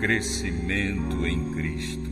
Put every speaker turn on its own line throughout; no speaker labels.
crescimento em Cristo.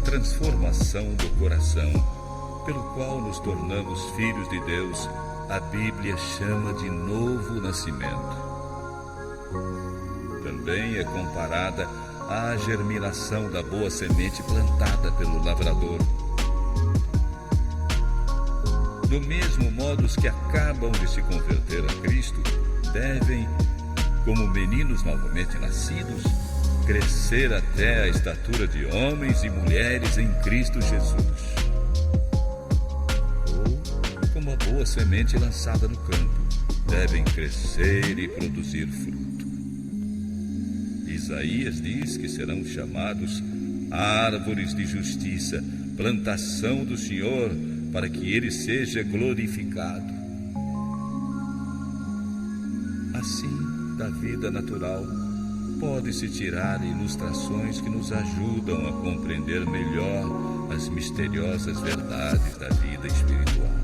Transformação do coração, pelo qual nos tornamos filhos de Deus, a Bíblia chama de novo nascimento. Também é comparada à germinação da boa semente plantada pelo lavrador. Do mesmo modo, os que acabam de se converter a Cristo devem, como meninos novamente nascidos, crescer até a estatura de homens e mulheres em Cristo Jesus. Ou, como a boa semente lançada no campo, devem crescer e produzir fruto. Isaías diz que serão chamados árvores de justiça, plantação do Senhor, para que ele seja glorificado. Assim, da vida natural, pode-se tirar ilustrações que nos ajudam a compreender melhor as misteriosas verdades da vida espiritual.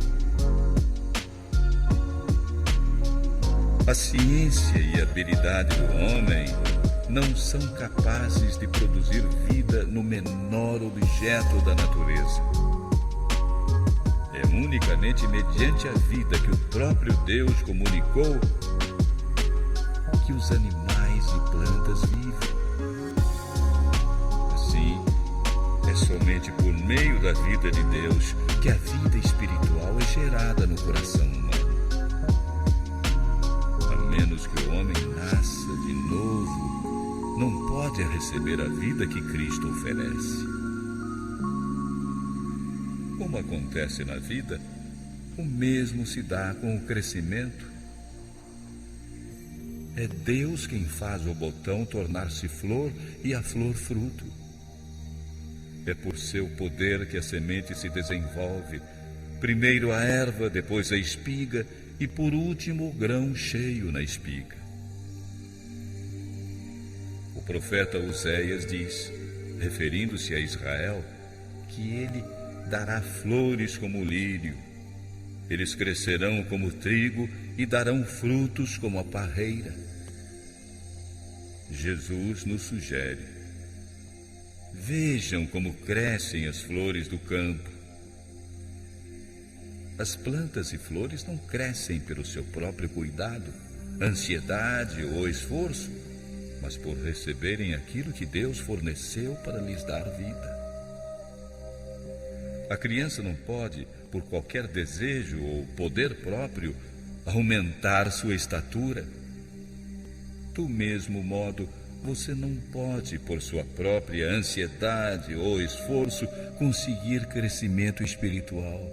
A ciência e a habilidade do homem não são capazes de produzir vida no menor objeto da natureza. É unicamente mediante a vida que o próprio Deus comunicou que os animais e plantas vivem. Assim, é somente por meio da vida de Deus que a vida espiritual é gerada no coração humano. A menos que o homem nasça de novo, não pode receber a vida que Cristo oferece. Como acontece na vida, o mesmo se dá com o crescimento. É Deus quem faz o botão tornar-se flor e a flor fruto. É por seu poder que a semente se desenvolve, primeiro a erva, depois a espiga e por último o grão cheio na espiga. O profeta Oséias diz, referindo-se a Israel, que ele dará flores como o lírio. Eles crescerão como o trigo e darão frutos como a parreira. Jesus nos sugere: vejam como crescem as flores do campo. As plantas e flores não crescem pelo seu próprio cuidado, ansiedade ou esforço, mas por receberem aquilo que Deus forneceu para lhes dar vida. A criança não pode, por qualquer desejo ou poder próprio, aumentar sua estatura. Do mesmo modo, você não pode, por sua própria ansiedade ou esforço, conseguir crescimento espiritual.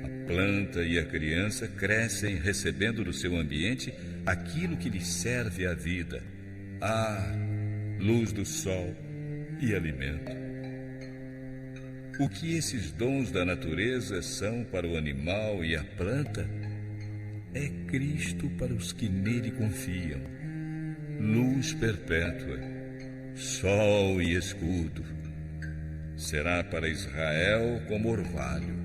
A planta e a criança crescem recebendo do seu ambiente aquilo que lhes serve à vida: ar, luz do sol e alimento. O que esses dons da natureza são para o animal e a planta é Cristo para os que nele confiam: luz perpétua, sol e escudo. Será para Israel como orvalho,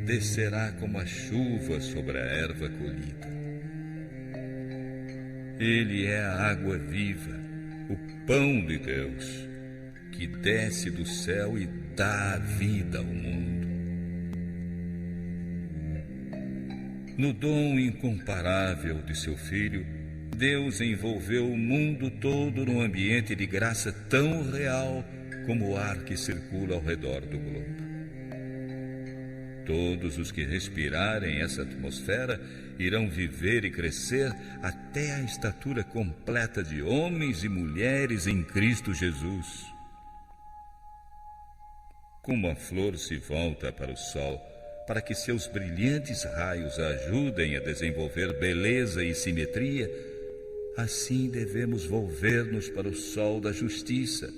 descerá como a chuva sobre a erva colhida. Ele é a água viva, o pão de Deus, que desce do céu e dá vida ao mundo. No dom incomparável de seu Filho, Deus envolveu o mundo todo num ambiente de graça tão real como o ar que circula ao redor do globo. Todos os que respirarem essa atmosfera irão viver e crescer até a estatura completa de homens e mulheres em Cristo Jesus. Como a flor se volta para o sol para que seus brilhantes raios ajudem a desenvolver beleza e simetria, assim devemos volver-nos para o sol da justiça,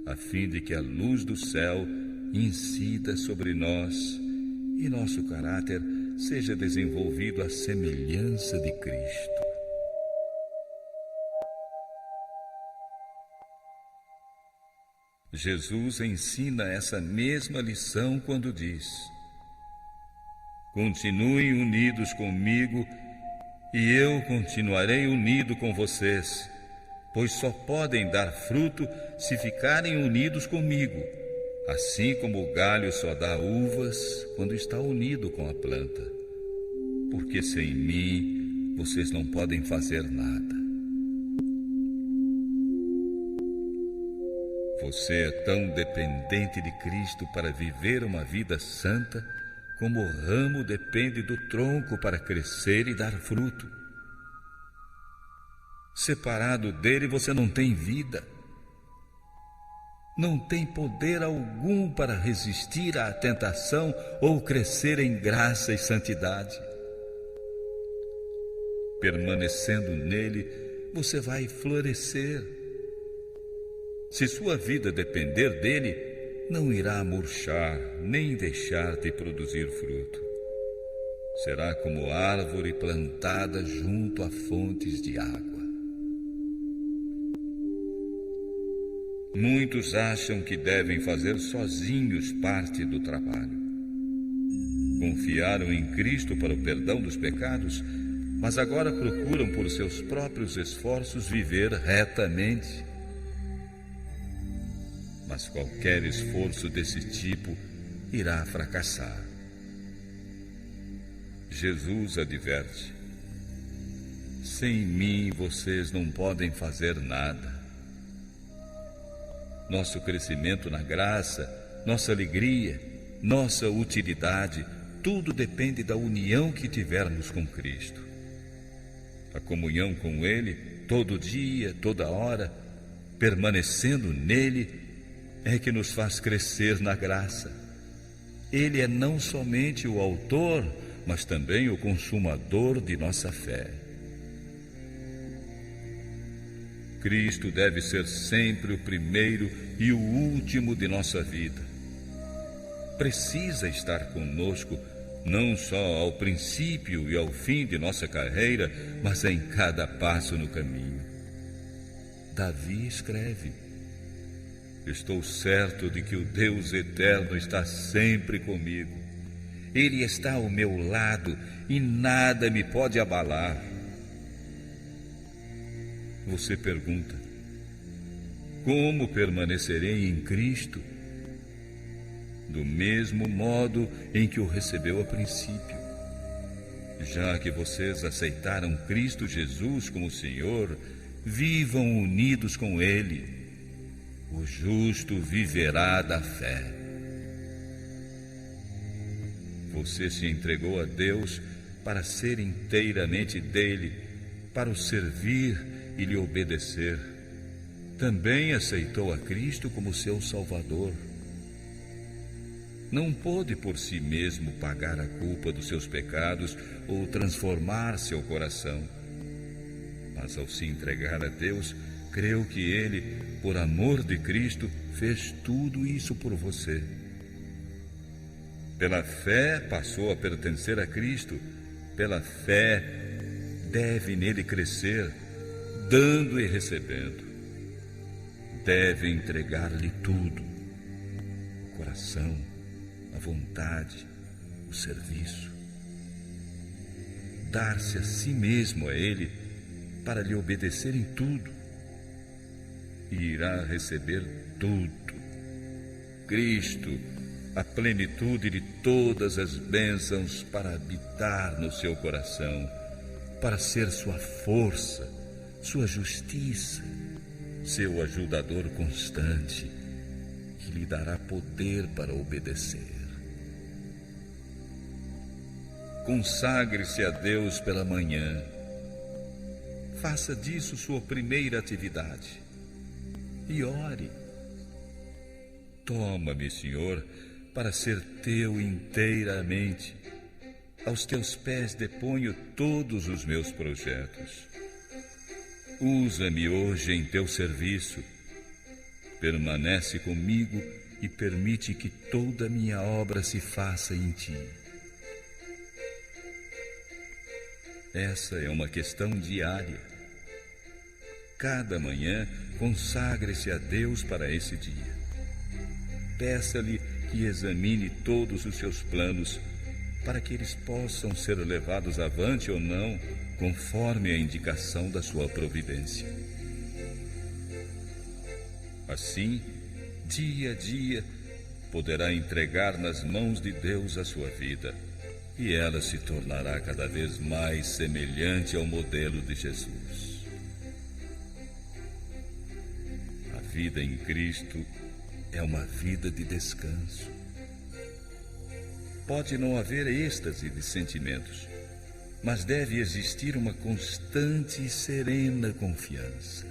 a fim de que a luz do céu incida sobre nós e nosso caráter seja desenvolvido à semelhança de Cristo. Jesus ensina essa mesma lição quando diz: continuem unidos comigo e eu continuarei unido com vocês, pois só podem dar fruto se ficarem unidos comigo, assim como o galho só dá uvas quando está unido com a planta. Porque sem mim vocês não podem fazer nada. Você é tão dependente de Cristo para viver uma vida santa, como o ramo depende do tronco para crescer e dar fruto. Separado dele, você não tem vida. Não tem poder algum para resistir à tentação ou crescer em graça e santidade. Permanecendo nele, você vai florescer. Se sua vida depender dele, não irá murchar, nem deixar de produzir fruto. Será como árvore plantada junto a fontes de água. Muitos acham que devem fazer sozinhos parte do trabalho. Confiaram em Cristo para o perdão dos pecados, mas agora procuram por seus próprios esforços viver retamente. Mas qualquer esforço desse tipo irá fracassar. Jesus adverte: sem mim vocês não podem fazer nada. Nosso crescimento na graça, nossa alegria, nossa utilidade, tudo depende da união que tivermos com Cristo. A comunhão com Ele, todo dia, toda hora, permanecendo nele, é que nos faz crescer na graça. Ele é não somente o autor, mas também o consumador de nossa fé. Cristo deve ser sempre o primeiro e o último de nossa vida. Precisa estar conosco, não só ao princípio e ao fim de nossa carreira, mas em cada passo no caminho. Davi escreve: estou certo de que o Deus eterno está sempre comigo. Ele está ao meu lado e nada me pode abalar. Você pergunta: como permanecerei em Cristo? Do mesmo modo em que o recebeu a princípio. Já que vocês aceitaram Cristo Jesus como Senhor, vivam unidos com Ele. O justo viverá da fé. Você se entregou a Deus para ser inteiramente dele, para o servir e lhe obedecer. Também aceitou a Cristo como seu Salvador. Não pôde por si mesmo pagar a culpa dos seus pecados ou transformar seu coração. Mas ao se entregar a Deus, creu que Ele, por amor de Cristo, fez tudo isso por você. Pela fé passou a pertencer a Cristo. Pela fé deve nele crescer, dando e recebendo. Deve entregar-lhe tudo: o coração, a vontade, o serviço. Dar-se a si mesmo a Ele para lhe obedecer em tudo. E irá receber tudo. Cristo, a plenitude de todas as bênçãos para habitar no seu coração, para ser sua força, sua justiça, seu ajudador constante, que lhe dará poder para obedecer. Consagre-se a Deus pela manhã. Faça disso sua primeira atividade. E ore: toma-me, Senhor, para ser teu inteiramente. Aos teus pés deponho todos os meus projetos. Usa-me hoje em teu serviço. Permanece comigo e permite que toda a minha obra se faça em ti. Essa é uma questão diária. Cada manhã consagre-se a Deus para esse dia. Peça-lhe que examine todos os seus planos, para que eles possam ser levados avante ou não, conforme a indicação da sua providência. Assim, dia a dia, poderá entregar nas mãos de Deus a sua vida, e ela se tornará cada vez mais semelhante ao modelo de Jesus. A vida em Cristo é uma vida de descanso. Pode não haver êxtase de sentimentos, mas deve existir uma constante e serena confiança.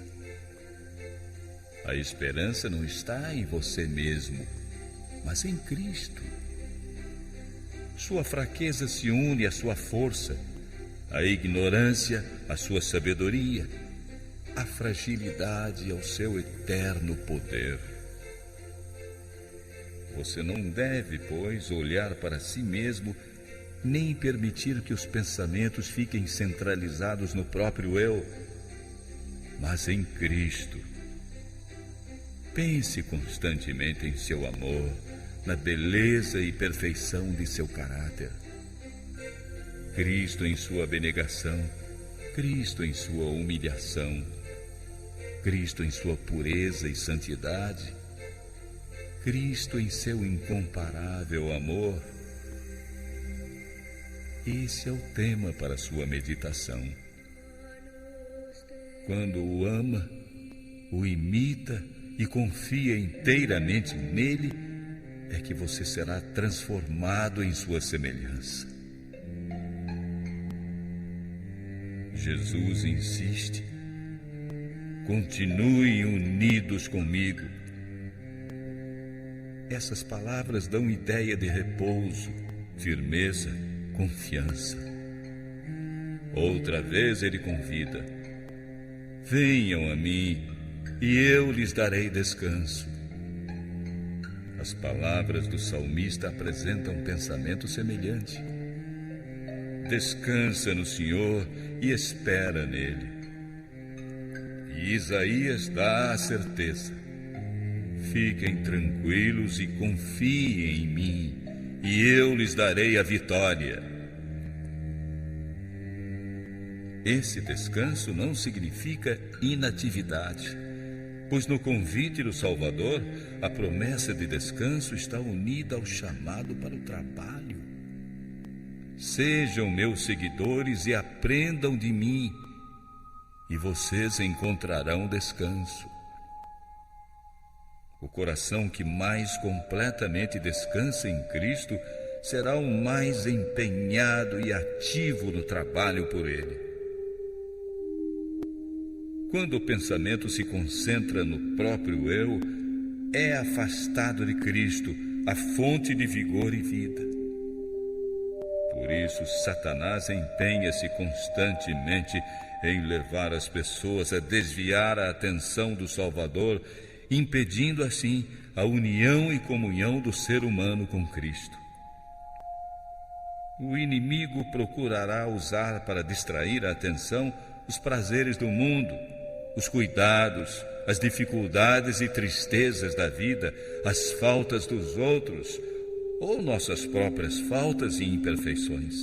A esperança não está em você mesmo, mas em Cristo. Sua fraqueza se une à sua força, a ignorância à sua sabedoria, a fragilidade ao seu eterno poder. Você não deve, pois, olhar para si mesmo, nem permitir que os pensamentos fiquem centralizados no próprio eu, mas em Cristo. Pense constantemente em seu amor, na beleza e perfeição de seu caráter. Cristo em sua abnegação, Cristo em sua humilhação, Cristo em sua pureza e santidade, Cristo em seu incomparável amor. Esse é o tema para sua meditação. Quando o ama, o imita e confia inteiramente nele, é que você será transformado em sua semelhança. Jesus insiste: continuem unidos comigo. Essas palavras dão ideia de repouso, firmeza, confiança. Outra vez ele convida: venham a mim e eu lhes darei descanso. As palavras do salmista apresentam um pensamento semelhante. Descansa no Senhor e espera nele. E Isaías dá a certeza: fiquem tranquilos e confiem em mim, e eu lhes darei a vitória. Esse descanso não significa inatividade, pois no convite do Salvador, a promessa de descanso está unida ao chamado para o trabalho. Sejam meus seguidores e aprendam de mim, e vocês encontrarão descanso. O coração que mais completamente descansa em Cristo será o mais empenhado e ativo no trabalho por Ele. Quando o pensamento se concentra no próprio eu, é afastado de Cristo, a fonte de vigor e vida. Por isso, Satanás empenha-se constantemente em levar as pessoas a desviar a atenção do Salvador, impedindo assim a união e comunhão do ser humano com Cristo. O inimigo procurará usar para distrair a atenção os prazeres do mundo, os cuidados, as dificuldades e tristezas da vida, as faltas dos outros ou nossas próprias faltas e imperfeições.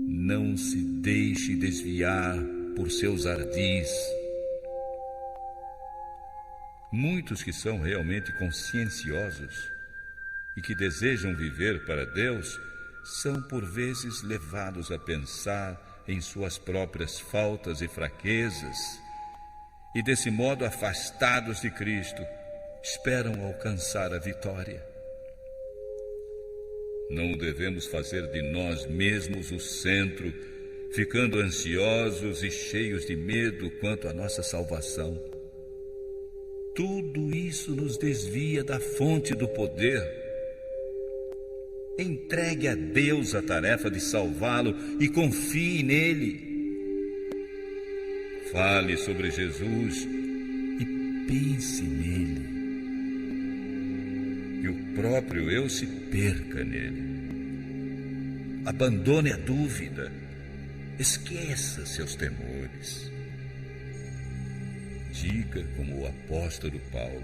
Não se deixe desviar por seus ardis. Muitos que são realmente conscienciosos e que desejam viver para Deus são por vezes levados a pensar em suas próprias faltas e fraquezas e desse modo afastados de Cristo, esperam alcançar a vitória. Não devemos fazer de nós mesmos o centro, ficando ansiosos e cheios de medo quanto à nossa salvação. Tudo isso nos desvia da fonte do poder. Entregue a Deus a tarefa de salvá-lo e confie nele. Fale sobre Jesus e pense nele. Que o próprio eu se perca nele. Abandone a dúvida. Esqueça seus temores. Diga como o apóstolo Paulo: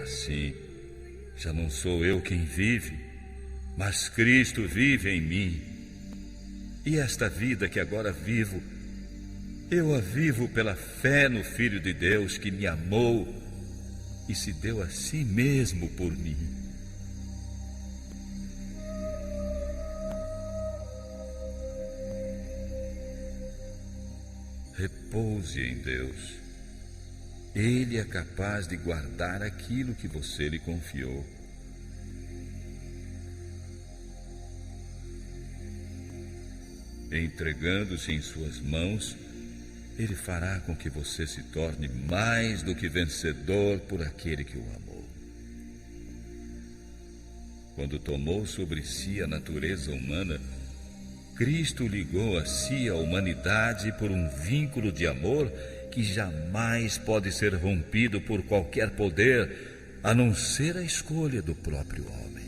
assim, já não sou eu quem vive, mas Cristo vive em mim. E esta vida que agora vivo, eu a vivo pela fé no Filho de Deus que me amou e se deu a si mesmo por mim. Repouse em Deus. Ele é capaz de guardar aquilo que você lhe confiou. Entregando-se em suas mãos, Ele fará com que você se torne mais do que vencedor por aquele que o amou. Quando tomou sobre si a natureza humana, Cristo ligou a si a humanidade por um vínculo de amor que jamais pode ser rompido por qualquer poder, a não ser a escolha do próprio homem.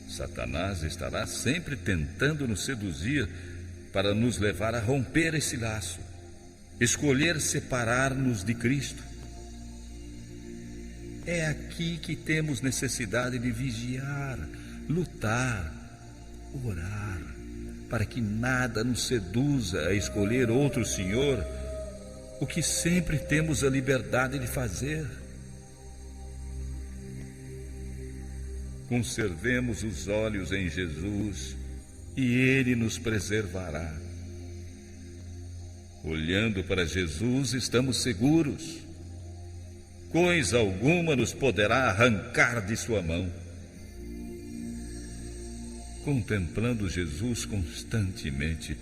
Satanás estará sempre tentando nos seduzir para nos levar a romper esse laço, escolher separar-nos de Cristo. É aqui que temos necessidade de vigiar, lutar, orar, para que nada nos seduza a escolher outro Senhor, o que sempre temos a liberdade de fazer. Conservemos os olhos em Jesus e Ele nos preservará. Olhando para Jesus, estamos seguros. Coisa alguma nos poderá arrancar de sua mão. Contemplando Jesus constantemente,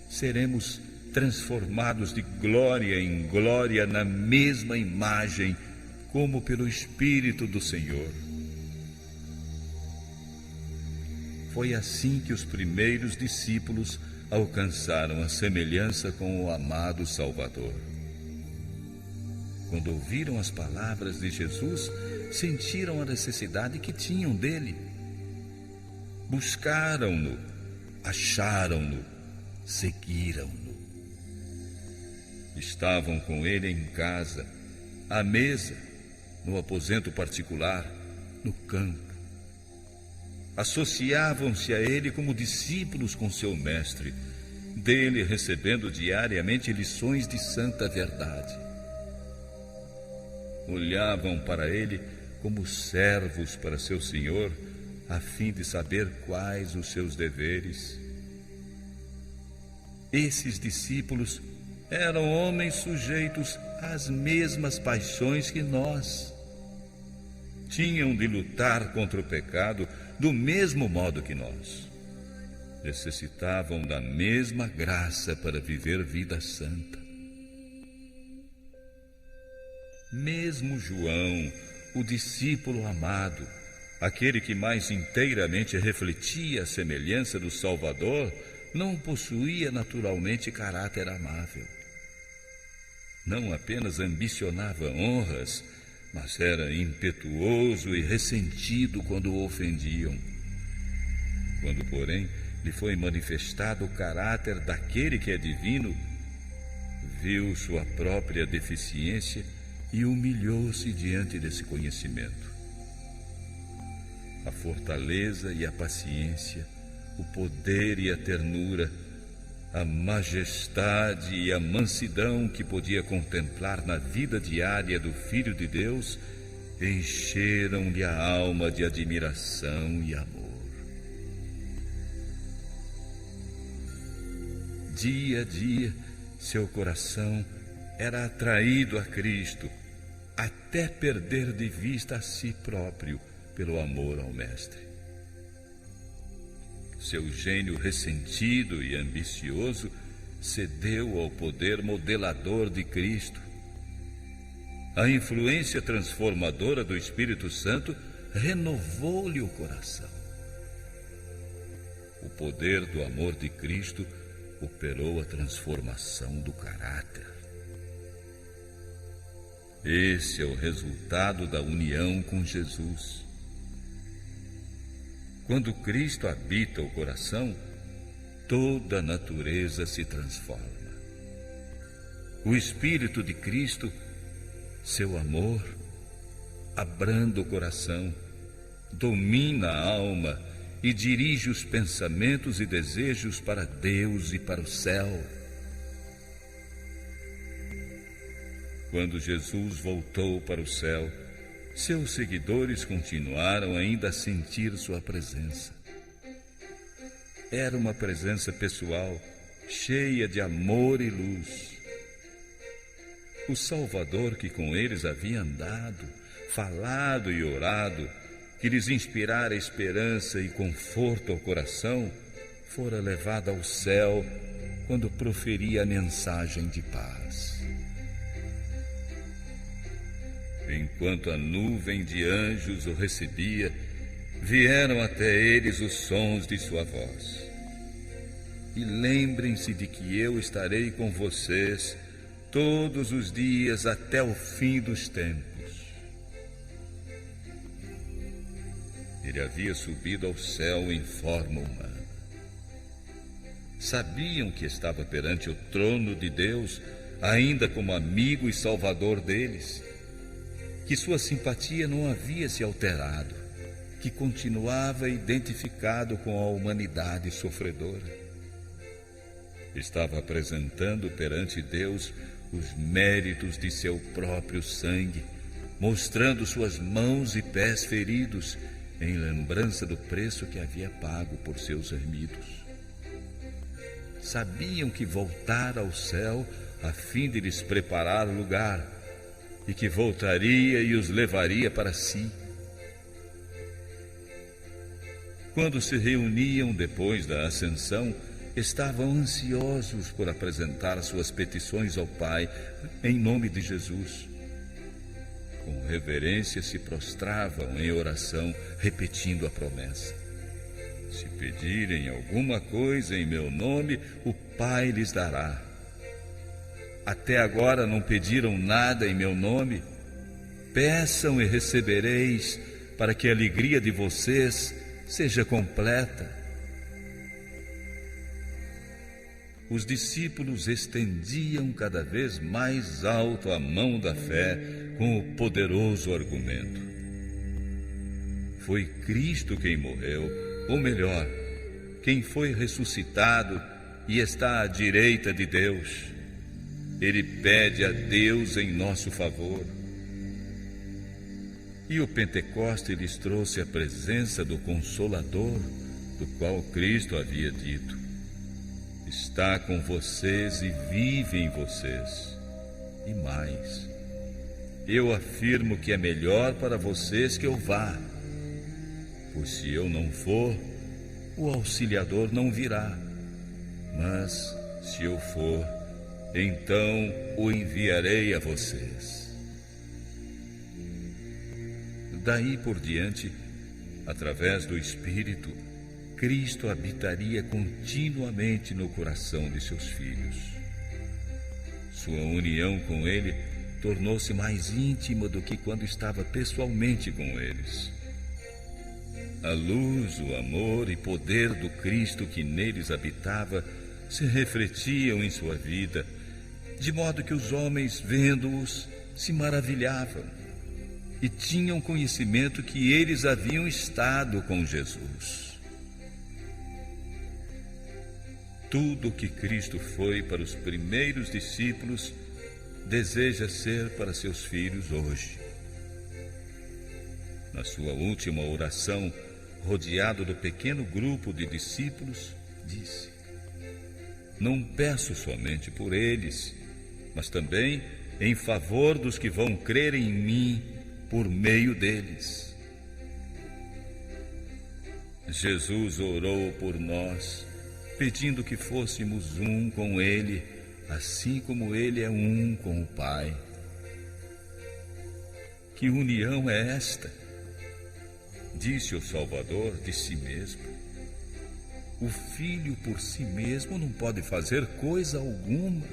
seremos transformados de glória em glória na mesma imagem, como pelo Espírito do Senhor. Foi assim que os primeiros discípulos alcançaram a semelhança com o amado Salvador. Quando ouviram as palavras de Jesus, sentiram a necessidade que tinham dele. Buscaram-no, acharam-no, seguiram-no. Estavam com ele em casa, à mesa, no aposento particular, no campo. Associavam-se a ele como discípulos com seu mestre, dele recebendo diariamente lições de santa verdade. Olhavam para ele como servos para seu Senhor, a fim de saber quais os seus deveres. Esses discípulos eram homens sujeitos às mesmas paixões que nós. Tinham de lutar contra o pecado do mesmo modo que nós. Necessitavam da mesma graça para viver vida santa. Mesmo João, o discípulo amado, aquele que mais inteiramente refletia a semelhança do Salvador, não possuía naturalmente caráter amável. Não apenas ambicionava honras, mas era impetuoso e ressentido quando o ofendiam. Quando, porém, lhe foi manifestado o caráter daquele que é divino, viu sua própria deficiência e humilhou-se diante desse conhecimento. A fortaleza e a paciência, o poder e a ternura, a majestade e a mansidão que podia contemplar na vida diária do Filho de Deus encheram-lhe a alma de admiração e amor. Dia a dia, seu coração era atraído a Cristo, até perder de vista a si próprio pelo amor ao Mestre. Seu gênio ressentido e ambicioso cedeu ao poder modelador de Cristo. A influência transformadora do Espírito Santo renovou-lhe o coração. O poder do amor de Cristo operou a transformação do caráter. Esse é o resultado da união com Jesus. Quando Cristo habita o coração, toda a natureza se transforma. O Espírito de Cristo, seu amor, abranda o coração, domina a alma e dirige os pensamentos e desejos para Deus e para o céu. Quando Jesus voltou para o céu, seus seguidores continuaram ainda a sentir sua presença. Era uma presença pessoal, cheia de amor e luz. O Salvador que com eles havia andado, falado e orado, que lhes inspirara esperança e conforto ao coração, fora levado ao céu quando proferia a mensagem de paz. Enquanto a nuvem de anjos o recebia, vieram até eles os sons de sua voz. E lembrem-se de que eu estarei com vocês todos os dias até o fim dos tempos. Ele havia subido ao céu em forma humana. Sabiam que estava perante o trono de Deus, ainda como amigo e salvador deles, que sua simpatia não havia se alterado, que continuava identificado com a humanidade sofredora. Estava apresentando perante Deus os méritos de seu próprio sangue, mostrando suas mãos e pés feridos, em lembrança do preço que havia pago por seus remidos. Sabiam que voltara ao céu a fim de lhes preparar lugar, e que voltaria e os levaria para si. Quando se reuniam depois da ascensão, estavam ansiosos por apresentar suas petições ao Pai em nome de Jesus. Com reverência se prostravam em oração, repetindo a promessa: se pedirem alguma coisa em meu nome, o Pai lhes dará. Até agora não pediram nada em meu nome? Peçam e recebereis, para que a alegria de vocês seja completa. Os discípulos estendiam cada vez mais alto a mão da fé com o poderoso argumento: foi Cristo quem morreu, ou melhor, quem foi ressuscitado e está à direita de Deus. Ele pede a Deus em nosso favor. E o Pentecoste lhes trouxe a presença do Consolador, do qual Cristo havia dito: está com vocês e vive em vocês. E mais, eu afirmo que é melhor para vocês que eu vá, pois se eu não for, o Auxiliador não virá. Mas se eu for, então o enviarei a vocês. Daí por diante, através do Espírito, Cristo habitaria continuamente no coração de seus filhos. Sua união com ele tornou-se mais íntima do que quando estava pessoalmente com eles. A luz, o amor e poder do Cristo que neles habitava se refletiam em sua vida, de modo que os homens, vendo-os, se maravilhavam e tinham conhecimento que eles haviam estado com Jesus. Tudo o que Cristo foi para os primeiros discípulos, deseja ser para seus filhos hoje. Na sua última oração, rodeado do pequeno grupo de discípulos, disse: não peço somente por eles, mas também em favor dos que vão crer em mim por meio deles. Jesus orou por nós pedindo que fôssemos um com Ele, assim como Ele é um com o Pai. Que união é esta? Disse o Salvador de si mesmo. O Filho por si mesmo não pode fazer coisa alguma.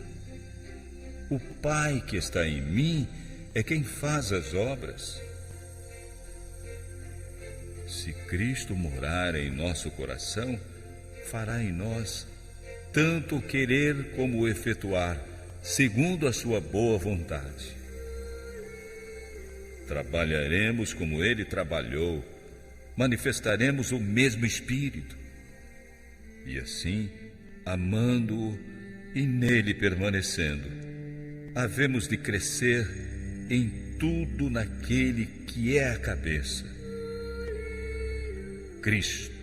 O Pai que está em mim é quem faz as obras. Se Cristo morar em nosso coração, fará em nós tanto o querer como o efetuar, segundo a sua boa vontade. Trabalharemos como Ele trabalhou, manifestaremos o mesmo Espírito. E assim, amando-o e nele permanecendo, havemos de crescer em tudo naquele que é a cabeça, Cristo.